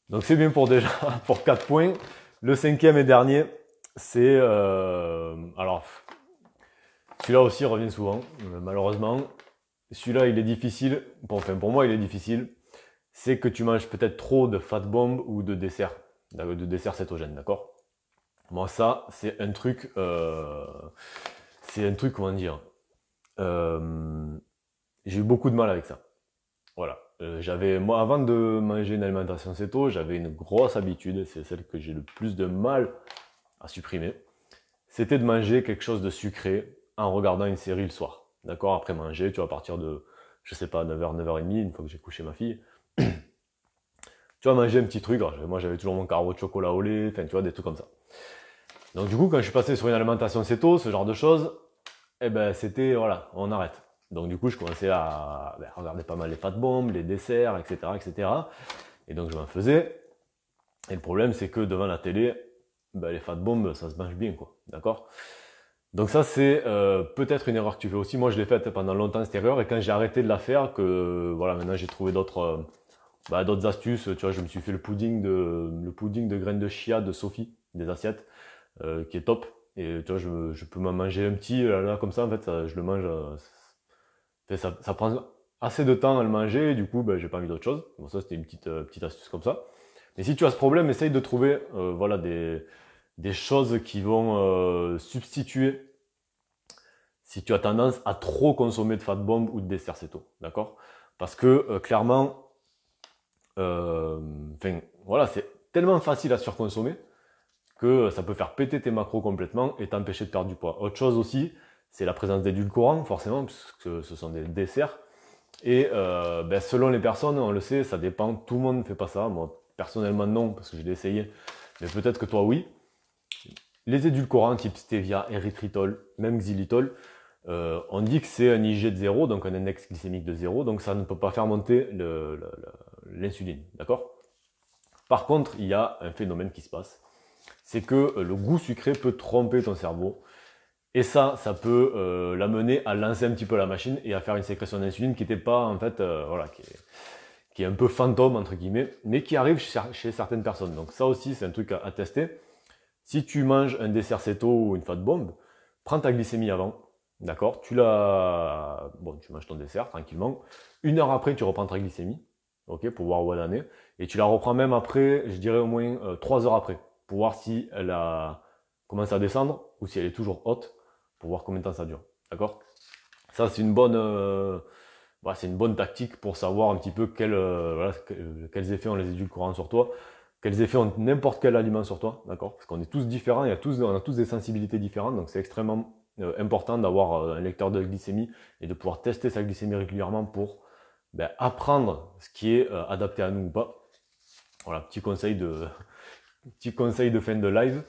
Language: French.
Donc c'est bien pour déjà pour 4 points. Le cinquième et dernier, c'est alors celui-là aussi revient souvent, malheureusement. Celui-là, il est difficile. Enfin, pour moi, il est difficile. C'est que tu manges peut-être trop de fat bomb ou de dessert cétogène, d'accord? Moi, ça, c'est un truc, comment dire, euh, j'ai eu beaucoup de mal avec ça. Voilà. Moi, avant de manger une alimentation céto, j'avais une grosse habitude, c'est celle que j'ai le plus de mal à supprimer. C'était de manger quelque chose de sucré en regardant une série le soir. D'accord? Après manger, tu vas partir de, je sais pas, 9h, 9h30, une fois que j'ai couché ma fille. Tu vas manger un petit truc. Alors, moi, j'avais toujours mon carreau de chocolat au lait, enfin, tu vois, des trucs comme ça. Donc, du coup, quand je suis passé sur une alimentation céto, ce genre de choses, eh ben, c'était, voilà, on arrête. Donc, du coup, je commençais à regarder pas mal les fat bombs, les desserts, etc., etc. Et donc, je m'en faisais. Et le problème, c'est que devant la télé, ben, les fat bombs, ça se mange bien, quoi. D'accord? Donc ça, c'est peut-être une erreur que tu fais aussi. Moi, je l'ai faite pendant longtemps, cette erreur. Et quand j'ai arrêté de la faire, que voilà, maintenant j'ai trouvé d'autres astuces. Tu vois, je me suis fait le pudding de graines de chia de Sophie, des assiettes, qui est top. Et tu vois, je peux m'en manger un petit, là, comme ça, en fait, je le mange. Ça prend assez de temps à le manger, et du coup, ben, j'ai pas envie d'autre chose. Bon, ça, c'était une petite astuce comme ça. Mais si tu as ce problème, essaye de trouver voilà, des choses qui vont substituer si tu as tendance à trop consommer de fat bomb ou de dessert céto, d'accord? Parce que clairement, voilà, c'est tellement facile à surconsommer que ça peut faire péter tes macros complètement et t'empêcher de perdre du poids. Autre chose aussi, c'est la présence d'édulcorants, forcément, puisque ce sont des desserts. Et selon les personnes, on le sait, ça dépend, tout le monde ne fait pas ça. Moi, personnellement, non, parce que je l'ai essayé. Mais peut-être que toi, oui. Les édulcorants type stevia, érythritol, même xylitol, on dit que c'est un IG de 0, donc un index glycémique de 0, donc ça ne peut pas faire monter l'insuline, d'accord? Par contre, il y a un phénomène qui se passe, c'est que le goût sucré peut tromper ton cerveau, et ça peut l'amener à lancer un petit peu la machine et à faire une sécrétion d'insuline qui n'était pas, en fait, voilà, qui est un peu fantôme, entre guillemets, mais qui arrive chez certaines personnes. Donc ça aussi, c'est un truc à tester. Si tu manges un dessert céto ou une fat bomb, prends ta glycémie avant, d'accord? Tu manges ton dessert tranquillement. 1 heure après, tu reprends ta glycémie, ok, pour voir où elle en est. Et tu la reprends même après, je dirais au moins 3 heures après, pour voir si elle a commencé à descendre ou si elle est toujours haute, pour voir combien de temps ça dure, d'accord? Ça, c'est une bonne tactique pour savoir un petit peu quels effets ont les édulcorants sur toi, quels effets ont n'importe quel aliment sur toi, d'accord? Parce qu'on est tous différents, on a tous des sensibilités différentes, donc c'est extrêmement important d'avoir un lecteur de glycémie et de pouvoir tester sa glycémie régulièrement pour apprendre ce qui est adapté à nous ou pas. Voilà, petit conseil de fin de live.